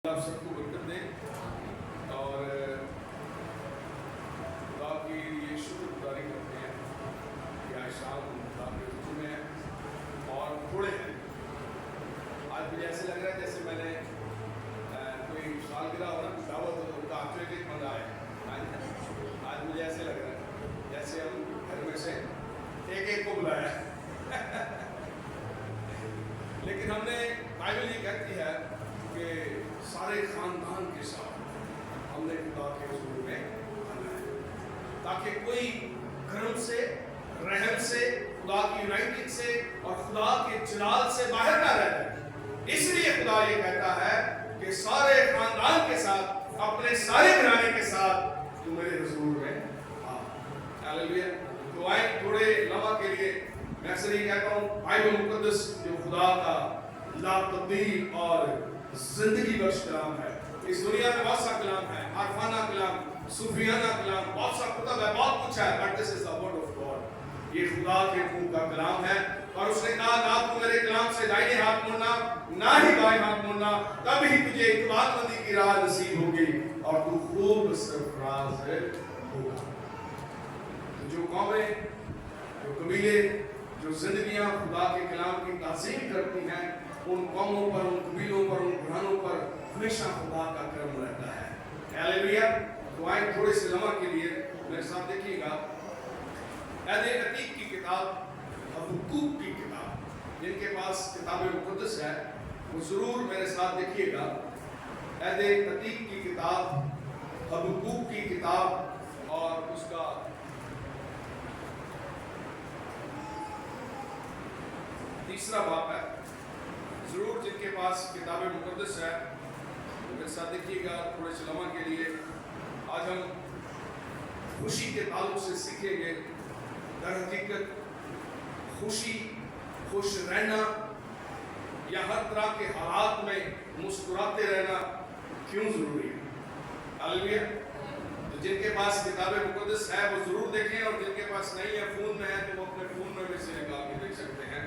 آپ سب کو برکت دیں اور خدا کی یہ شکر گزاری کرتے ہیں کہ آج شام خدا کے حضور میں ہیں اور تھوڑے ہیں. آج مجھے ایسے لگ رہا ہے جیسے میں نے کوئی سالگرہ ہو نا دعوت ہو کا ایک بندہ ہے. آج مجھے ایسے لگ رہا ہے جیسے ہم گھر میں سے ایک کو بلایا ہے. لیکن ہم نے بائبل یہ کہتی ہے کہ سارے خاندان کے ساتھ ہم نے خدا کے حضور میں آنا ہے تاکہ کوئی کرم سے رحم سے خدا کی یونائٹنگ سے اور خدا کے جلال سے باہر نہ رہ جائے. اس لیے خدا یہ کہتا ہے کہ سارے خاندان کے ساتھ اپنے سارے گھرانے کے ساتھ تو میرے حضور میں آ. ہاللیلویا. تو آئے تھوڑے لمحہ کے لیے میں اکثر یہ کہتا ہوں بائبل مقدس جو خدا کا لا تبدیل اور زندگی بخش کلام ہے. اس دنیا میں بہت سا کلام ہے, عارفانہ کلام, صوفیانہ کلام, بہت سا کتب ہے, بہت کچھ ہے, but this is the word of God. یہ خدا کے منہ کا کلام ہے اور اس نے کہا نہ تو میرے کلام سے دائیں ہاتھ مڑنا نہ ہی بائیں ہاتھ مڑنا, تب ہی تجھے اعتماد مندی کی راہ نصیب ہوگی اور تو خوب سرفراز ہوگا. جو قومیں, جو قبیلے, جو زندگیاں خدا کے کلام کی تعظیم کرتی ہیں, ان قوموں پر, ان قبیلوں پر, ان گھرانوں پر ہمیشہ خدا کا کرم رہتا ہے. ہاللیلویا. تو آئیں تھوڑے سے لمحہ کے لیے میرے ساتھ دیکھیے گا عہد عتیق کی کتاب, حبقوق کی کتاب. جن کے پاس کتاب مقدس ہے وہ ضرور میرے ساتھ دیکھیے گا. عہد عتیق کی کتاب, حبقوق کی کتاب اور اس کا 3 باب ہے. ضرور جن کے پاس کتاب مقدس ہے وہ میرے ساتھ دیکھیے گا تھوڑے سے لمحہ کے لیے. آج ہم خوشی کے تعلق سے سیکھیں گے. در حقیقت خوشی, خوش رہنا یا ہر طرح کے حالات میں مسکراتے رہنا کیوں ضروری ہے. ہاللیلویا. تو جن کے پاس کتاب مقدس ہے وہ ضرور دیکھیں, اور جن کے پاس نہیں ہے, فون میں ہے, تو وہ اپنے فون میں سے نکال کے دیکھ سکتے ہیں.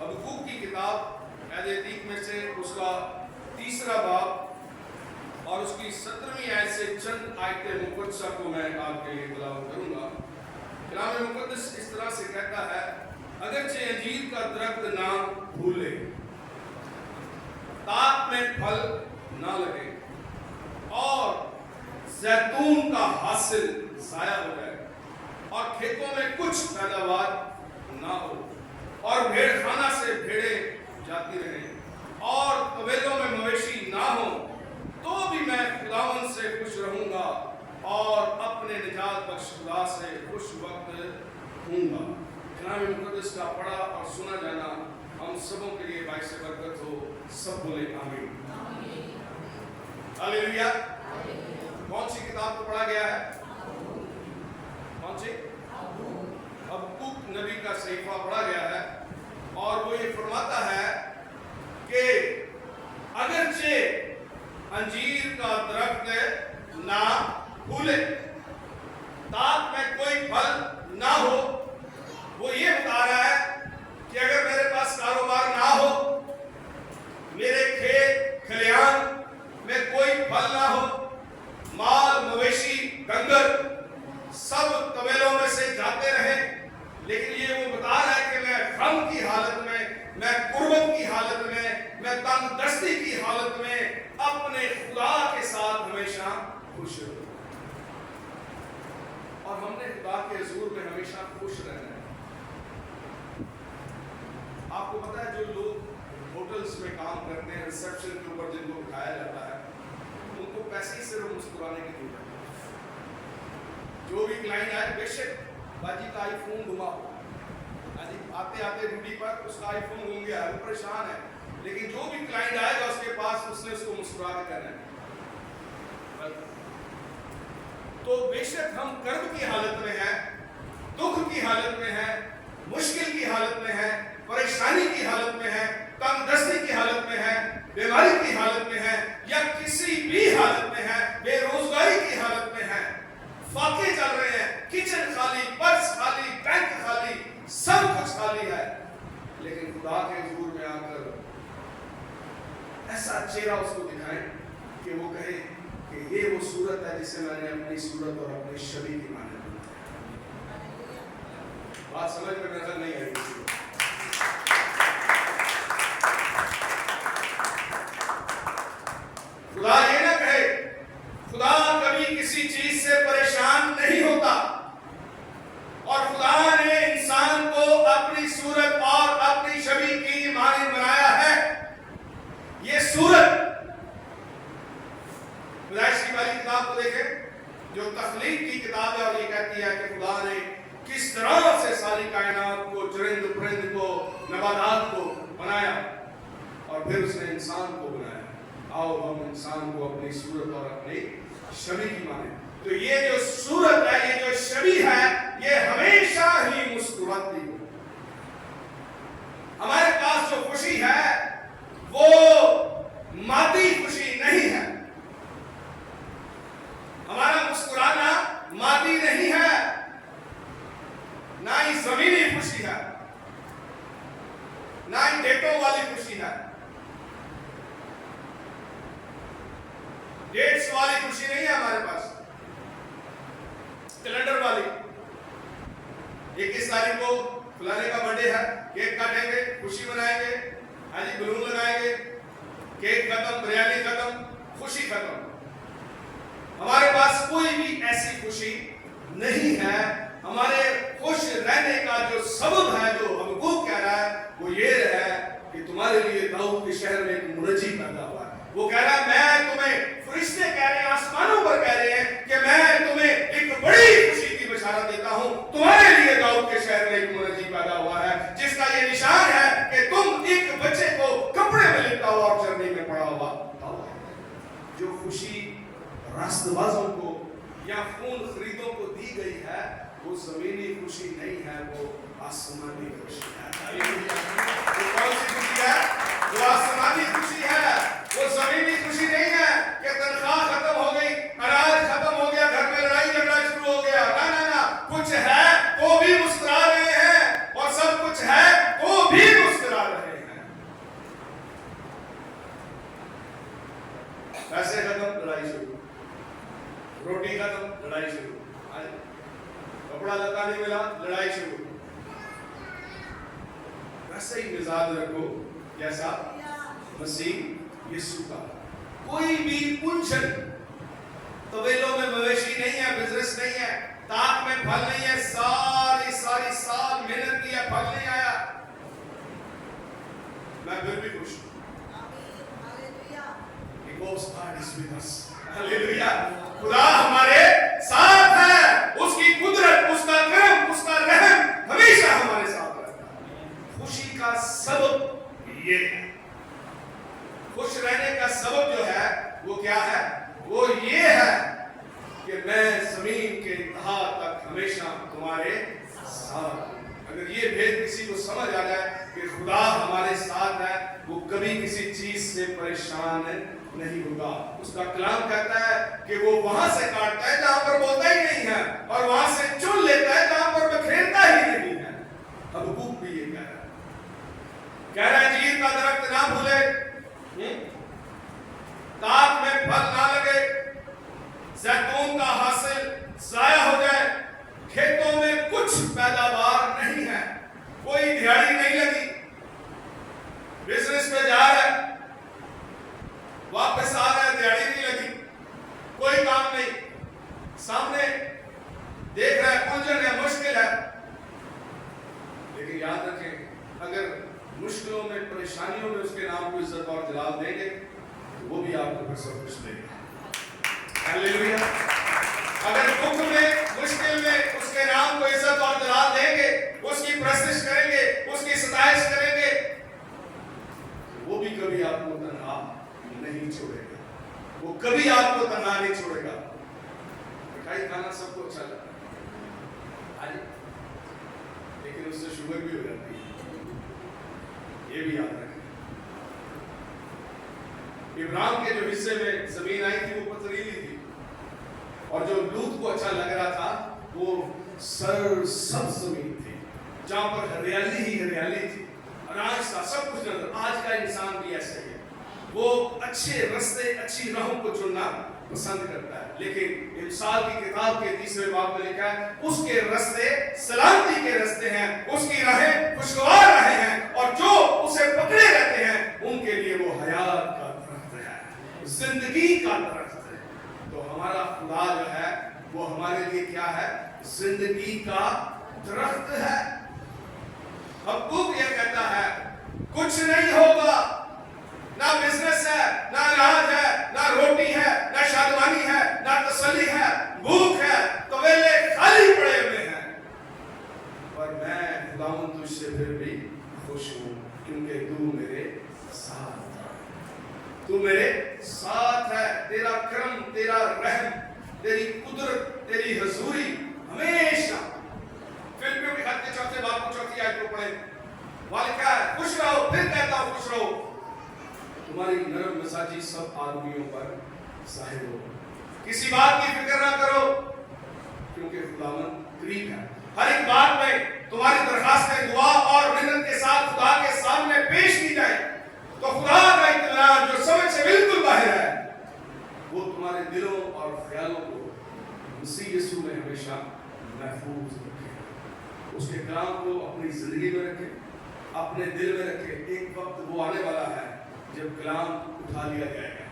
حبقوق کی کتاب عہد عتیق میں سے اس کا 3 باب اور اس کی 17ویں آیت سے چند آیتیں مقدسہ کو میں آپ کے لیے تلاوت کروں گا. کلام مقدس اس طرح سے کہتا ہے, اگرچہ انجیر کا درخت نہ پھولے, تاک میں پھل نہ لگے اور زیتون کا حاصل ضائع ہو جائے اور کھیتوں میں کچھ پیداوار نہ ہو اور بھیڑ خانہ سے بھیڑیں جاتی رہیں اور طویلوں میں مویشی نہ ہو, تو بھی میں خداوند سے خوش رہوں گا اور اپنے نجات بخش خدا سے خوش وقت ہوں گا. کلام مقدس کا پڑھا اور سنا جانا ہم سبوں کے لیے باعث برکت ہو. سب بولے آمین. ہاللیلویا. کون سی کتاب کو پڑھا گیا ہے؟ کون سی؟ حبقوق نبی کا صحیفہ پڑھا گیا ہے اور وہ یہ فرماتا ہے کہ اگرچہ انجیر کا درخت نہ پھولے, تاک میں کوئی پھل نہ ہو. وہ یہ بتا رہا ہے کہ اگر میرے پاس کاروبار نہ ہو, میرے کھیت کھلیان میں کوئی پھل نہ ہو, مال مویشی ڈنگر سب طویلوں میں سے جاتے رہیں, لیکن یہ وہ بتا رہا ہے کہ میں غم کی حالت میں, میں غربت کی حالت میں, میں تنگ دستی کی حالت میں اپنے خدا کے ساتھ ہمیشہ خوش ہوں. اور ہم نے خدا کے حضور میں ہمیشہ خوش رہنا ہے. آپ کو پتا ہے جو لوگ ہوٹلز میں کام کرتے ہیں, ریسپشن کے اوپر جن کو بٹھایا جاتا ہے, ان کو پیسے ہی صرف مسکرانے کی ضرورت ہے. جو بھی کلائنٹ آئے, بے شک باجی کا آئی فون گما ہو, آتے آتے ڈیوٹی پر اس کا آئی فون گم گیا ہے, وہ پریشان ہے, لیکن جو بھی کلائنٹ آئے گا اس کے پاس اس نے اس کو مسکرا کے کہنا ہے. تو بے شک ہم کرب کی حالت میں ہیں, دکھ کی حالت میں ہیں, مشکل کی حالت میں ہیں, پریشانی کی حالت میں ہیں, تنگ دستی کی حالت میں ہیں, بیماری کی حالت میں ہیں, یا کسی بھی حالت میں ہیں, بے روزگاری کی حالت میں ہیں, فاقے چل رہے ہیں, کچن خالی, پرس خالی, بینک خالی, سب کچھ خالی ہے, لیکن خدا کے حضور میں آ کر ایسا چہرہ اس کو دکھائیں کہ وہ کہے کہ یہ وہ صورت ہے جسے میں نے اپنی صورت اور اپنی شبیہ کی مانند بنایا. بات سمجھ میں نظر نہیں آئی. خدا یہ نہ کہے, خدا کبھی کسی چیز سے پریشان نہیں ہوتا, اور خدا نے انسان کو اپنی صورت اور اپنی شبیہ کی مانند بنایا ہے. یہ صورت پیدائش کی والی کتاب کو دیکھیں جو تخلیق کی کتاب ہے, اور یہ کہتی ہے کہ خدا نے کس طرح سے ساری کائنات کو, چرند پرند کو, نباتات کو بنایا, اور پھر اس نے انسان کو بنایا. آؤ ہم انسان کو اپنی صورت اور اپنی شبیہ کی مانیں. تو یہ جو صورت ہے, یہ جو شبیہ ہے, یہ ہمیشہ ہی مسکراتی ہے. ہمارے پاس جو خوشی ہے وہ مادی خوشی نہیں ہے. ہمارا مسکرانا مادی نہیں ہے, نہ ہی زمینی خوشی ہے, نہ ہی ڈیٹوں والی خوشی ہے. ڈیٹس والی خوشی نہیں ہے ہمارے پاس, کیلنڈر والی. 21 تاریخ کو فلانے کا برتھ ڈے ہے, کیک کاٹیں گے, خوشی منائیں گے, ہاں جی بلون لگائیں گے, کیک ختم, بریانی ختم, خوشی ختم. ہمارے پاس کوئی بھی ایسی خوشی نہیں ہے. ہمارے خوش رہنے کا جو سبب ہے, جو حبقوق کہہ رہا ہے, وہ یہ ہے کہ تمہارے لیے داؤد کے شہر میں ایک منجی پیدا ہوا ہے. وہ کہہ رہا ہے میں تمہیں, فرشتے کہہ رہے ہیں, آسمانوں پر کہہ رہے ہیں کہ میں تمہیں ایک بڑی خوشی کی بشارت دیتا ہوں. تمہارے لیے داؤد کے شہر میں ایک منجی پیدا ہوا ہے, جس کا یہ نشان ہے کہ تم ایک بچے کو کپڑے میں لپٹا ہوا اور چرنی میں پڑا ہوا. جو خوشی راست بازوں کو یا خون خریدوں کو دی گئی ہے, وہ زمینی خوشی نہیں ہے, وہ آسمانی خوشی ہے. وہ کون سی خوشی ہے؟ وہ آسمانی خوشی ہے. وہ زمینی خوشی نہیں ہے کہ تنخواہ ختم ہو گئی, اناج ختم ہو گیا, گھر میں لڑائی جھگڑا شروع ہو گیا. نہ, کچھ ہے تو بھی مسکرا رہے ہیں, اور سب کچھ ہے تو بھی مسکرا رہے ہیں. پیسے ختم, لڑائی شروع, روٹی ختم, لڑائی شروع, کپڑا لتا نہیں ملا, لڑائی شروع. ویسے ہی مزاج رکھو جیسا مسیح یسوع کا. کوئی بھی الجھن, طویلوں میں مویشی نہیں ہے, بزنس نہیں ہے, تاک میں پھل نہیں ہے, ساری سال محنت کی ہے, پھل نہیں آیا, میں پھر بھی خوش ہوں. Because God is with us. Hallelujah. خدا ہمارے ساتھ ہے, اس کی قدرت, اس کا کرم, اس کا رحم ہمیشہ ہمارے ساتھ رہتا ہے. خوشی کا سبب یہ ہے, خوش رہنے کا سبب جو ہے وہ کیا ہے؟ وہ یہ ہے کہ میں زمین کے انتہا تک ہمیشہ تمہارے ساتھ. اگر یہ بھید کسی کو سمجھ آ جائے کہ خدا ہمارے ساتھ ہے, وہ کبھی کسی چیز سے پریشان نہیں ہوگا. اس کا کلام کہتا ہے کہ وہ وہاں سے کاٹتا ہے جہاں پر بولتا ہی نہیں ہے, اور وہاں سے چن لیتا ہے جہاں پر بکھیرتا ہی نہیں ہے. حبقوق بھی یہ کہہ رہا ہے انجیر کا درخت نہ بھولے, تاک میں پھل نہ لگے, زیتون کا حاصل ضائع ہو جائے, کھیتوں میں کچھ پیداوار نہیں ہے, کوئی دیہڑی نہیں لگی, بزنس پہ جا رہا ہے, واپس آ رہا ہے, دیہڑی نہیں لگی, کوئی کام نہیں, سامنے دیکھ رہا ہے الجھن ہے, مشکل ہے. لیکن یاد رکھیں, اگر مشکلوں میں, پریشانیوں میں اس کے نام کو عزت اور جلال دیں گے تو وہ بھی آپ کو پھر سب کچھ دے گا. ہاللیلویا. اگر دکھ میں, مشکل میں اس کے نام کو عزت اور جلال دیں گے, اس کی پرستش کریں گے, اس کی ستائش کریں گے, وہ بھی کبھی آپ کو تنہا نہیں چھوڑے گا. وہ کبھی آپ کو تنہا نہیں چھوڑے گا. مٹھائی کھانا سب کو اچھا لگتا ہے, لیکن اس سے شوگر بھی ہو جاتی ہے, یہ بھی یاد رکھیں. ابراہیم کے جو حصے میں زمین آئی تھی وہ پتھریلی تھی, اور جو لوط کو اچھا لگ رہا تھا وہ سرسبز زمین تھی جہاں پر ہریالی ہی ہریالی تھی, اناج تھا, سب کچھ نظر. آج کا انسان بھی ایسے ہے, وہ اچھے رستے اچھی راہوں کو چننا پسند کرتا ہے. لیکن امثال کی کتاب کے 30ویں باب میں لکھا ہے اس کے رستے سلامتی کے رستے ہیں, اس کی راہیں خوشگوار راہیں ہیں, اور جو اسے پکڑے رہتے ہیں ان کے لیے وہ حیات کا درخت ہے, زندگی کا درخت ہے. تو ہمارا خدا جو ہے وہ ہمارے لیے کیا ہے؟ زندگی کا درخت ہے. حبقوق یہ کہتا ہے کچھ نہیں ہوگا, نہ بزنس ہے, نہ علاج ہے, نہ روٹی ہے, نہ شادمانی ہے, نہ تسلی ہے, بھوک ہے, کویلے خالی پڑے ہوئے ہیں, پر میں خداوند تجھ سے پھر بھی خوش ہوں کیونکہ تو میرے ساتھ ہے, تو میرے ساتھ ہے. تیرا کرم, تیرا رحم, تیری قدرت, تیری حضوری ہمیشہ. فلپیوں کے خط کے 4 باب کو 4 آیت کو پڑھیں. وہاں لکھا ہے خوش رہو, پھر کہتا ہوں خوش رہو, تمہاری نرم مزاجی سب آدمیوں پر ظاہر ہو. کسی بات کی فکر نہ کرو کیونکہ خداوند قریب ہے. ہر ایک بات میں تمہاری درخواستیں دعا اور منت کے ساتھ خدا کے سامنے پیش کی جائے تو خدا کا اطمینان جو سمجھ سے بالکل باہر ہے وہ تمہارے دلوں اور خیالوں کو مسیح یسوع میں ہمیشہ محفوظ رکھے. اس کے کلام کو اپنی زندگی میں رکھے, اپنے دل میں رکھے. ایک وقت وہ آنے والا ہے جب کلام اٹھا لیا جائے گا.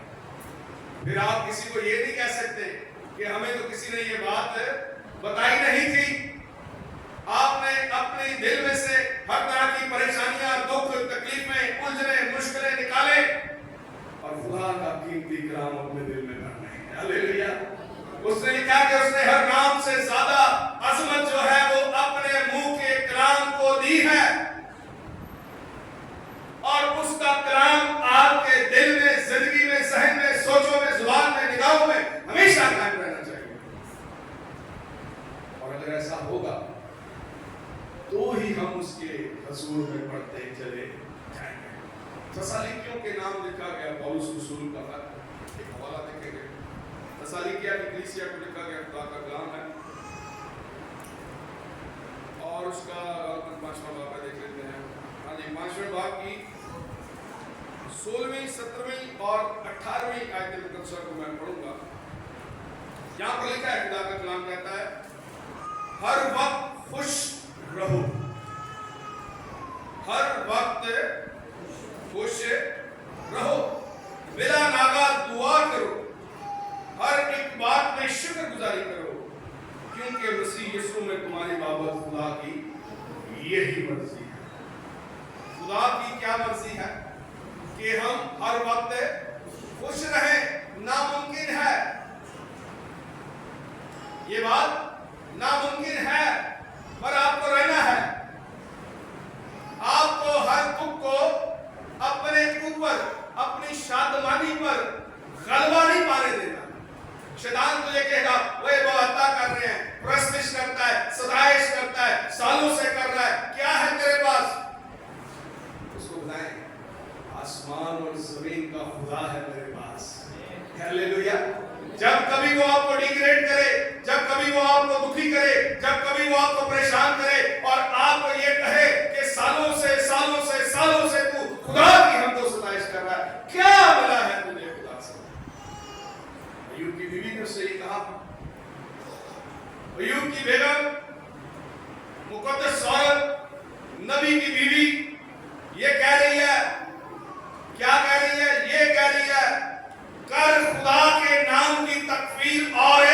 پھر آپ کسی کو یہ نہیں کہہ سکتے کہ ہمیں تو کسی نے یہ بات بتائی نہیں تھی. آپ نے اپنے دل میں سے ہر طرح کی پریشانیاں, دکھ, تکلیفیں, الجھنیں, مشکلیں نکالے اور خدا کا قیمتی کلام اپنے دل میں کرنا ہے. ہاللیلویا. اس نے لکھا کہ اس نے ہر نام سے زیادہ عظمت جو ہے وہ اپنے منہ کے کلام کو دی ہے, اور اس کا کلام آپ کے دل میں, زندگی میں, ذہن میں, سوچوں میں, زبان میں, نگاہوں میں ہمیشہ قائم رہنا چاہیے. اور اگر ایسا ہوگا تو ہی ہم اس کے حضور میں پڑھتے چلے جائیں گے. تسالونیکیوں کے نام لکھا گیا پولس رسول کا خط, ایک حوالہ دیکھیں گے. تسالونیکیہ کی کلیسیا کو لکھا گیا خدا کا کلام ہے, اور اس کا 5واں باب دیکھ لیتے ہیں. ہاں جی, 5ویں باب کی 16ویں, 17ویں اور 18ویں آیت مقدسہ کو میں پڑھوں گا. یہاں پر لکھا ہے, خدا کا کلام کہتا ہے ہر وقت خوش رہو, ہر وقت خوش رہو, بلا ناغہ دعا کرو, ہر ایک بات میں شکر گزاری کرو کیونکہ مسیح یسوع میں تمہاری بابت خدا کی یہی مرضی ہے. خدا کی کیا مرضی ہے؟ کہ ہم ہر وقت خوش رہیں. ناممکن ہے, یہ بات ناممکن ہے, پر آپ کو رہنا ہے. آپ کو ہر دکھ کو اپنے اوپر, اپنی شادمانی پر غلبہ نہیں پانے دینا. شیطان تجھے کہے گا وہ عبادت کر رہے ہیں, پرستش کرتا ہے, ستائش کرتا ہے, سالوں سے کر رہا ہے, کیا ہے تیرے پاس؟ اس کو بتائیں آسمان اور زمین کا خدا ہے میرے پاس. ہاللیلویا. جب کبھی وہ آپ کو ڈیگریڈ کرے, جب کبھی وہ آپ کو دکھی کرے, جب کبھی وہ آپ کو پریشان کرے اور آپ کو یہ کہے کہ سالوں سے تو خدا کی حمد و ستائش کر رہا ہے, کیا ملا ہے تجھے خدا سے؟ ایوب کی بیوی نے اس سے یہ کہا. ایوب کی بیگم, مقدس عورت, نبی کی بیوی یہ کہہ رہی ہے, کیا کہہ رہی ہے؟ یہ کہہ رہی ہے کر خدا کے نام کی تکفیر اور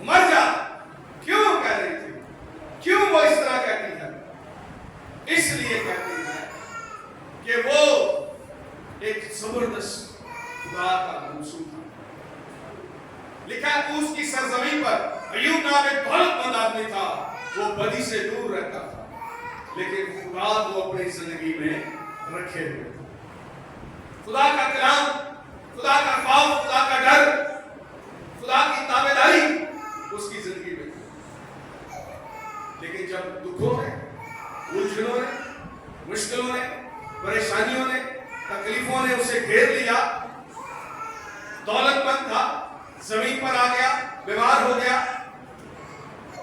مر جا. کیوں کہہ رہی تھی؟ کیوں وہ اس طرح کہتی ہے؟ اس لیے کہتی ہے کہ وہ ایک زبردست خدا کا منصوب تھا. لکھا ہے اس کی سرزمین پر ایوب نام ایک دولت مند آدمی تھا, وہ بدی سے دور رہتا تھا, لیکن خدا کو اپنی زندگی میں رکھے ہوئے تھا. خدا کا کلام, خدا کا خوف, خدا کا ڈر, خدا کی تابعداری اس کی زندگی میں تھی. لیکن جب دکھوں نے, الجھنوں نے, مشکلوں نے, پریشانیوں نے, تکلیفوں نے اسے گھیر لیا, دولت مند تھا, زمین پر آ گیا, بیمار ہو گیا,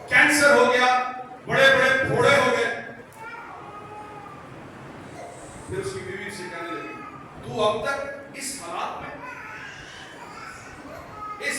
کینسر ہو گیا, بڑے بڑے پھوڑے ہو گئے, پھر اس کی بیوی سے کہنے لگی تو اب تک اس